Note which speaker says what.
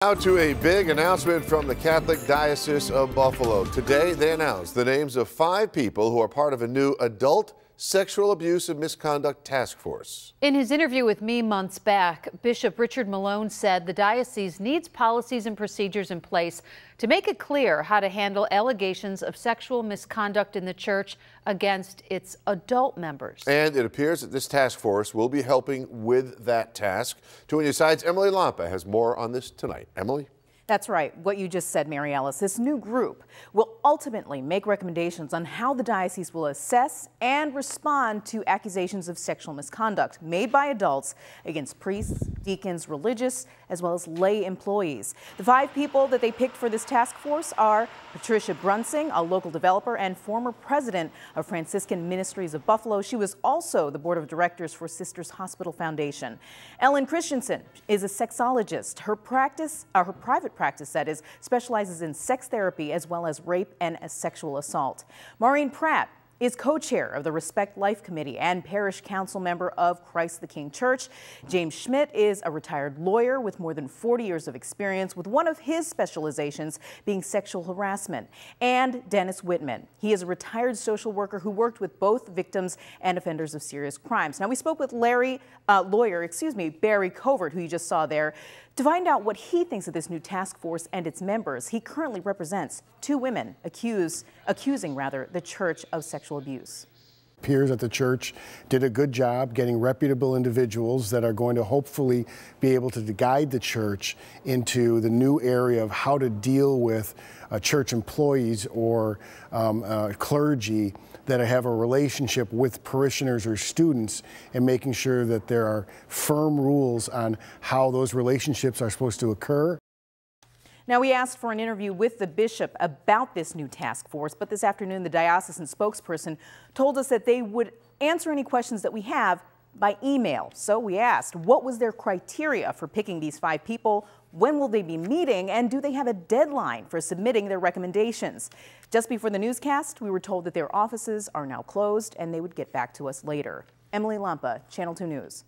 Speaker 1: Now to a big announcement from the Catholic Diocese of Buffalo. Today, they announced the names of 5 people who are part of a new adult sexual abuse and misconduct task force.
Speaker 2: In his interview with me months back, Bishop Richard Malone said the diocese needs policies and procedures in place to make it clear how to handle allegations of sexual misconduct in the church against its adult members. And
Speaker 1: it appears that this task force will be helping with that task. 2 News Side's Emily Lampa has more on this tonight. Emily?
Speaker 3: That's right, what you just said, Mary Ellis. This new group will ultimately make recommendations on how the diocese will assess and respond to accusations of sexual misconduct made by adults against priests, deacons, religious, as well as lay employees. The 5 people that they picked for this task force are Patricia Brunsing, a local developer and former president of Franciscan Ministries of Buffalo. She was also the board of directors for Sisters Hospital Foundation. Ellen Christensen is a sexologist. Her private practice, that is, specializes in sex therapy as well as rape and sexual assault. Maureen Pratt is co-chair of the Respect Life Committee and parish council member of Christ the King Church. James Schmidt is a retired lawyer with more than 40 years of experience, with one of his specializations being sexual harassment. And Dennis Whitman. He is a retired social worker who worked with both victims and offenders of serious crimes. Now, we spoke with lawyer Barry Covert, who you just saw there, to find out what he thinks of this new task force and its members. He currently represents 2 women accusing the church of sexual abuse.
Speaker 4: Peers at the church did a good job getting reputable individuals that are going to hopefully be able to guide the church into the new area of how to deal with church employees or clergy that have a relationship with parishioners or students, and making sure that there are firm rules on how those relationships are supposed to occur.
Speaker 3: Now, we asked for an interview with the bishop about this new task force, but this afternoon the diocesan spokesperson told us that they would answer any questions that we have by email. So we asked, what was their criteria for picking these 5 people? When will they be meeting? And do they have a deadline for submitting their recommendations? Just before the newscast, we were told that their offices are now closed and they would get back to us later. Emily Lampa, Channel 2 News.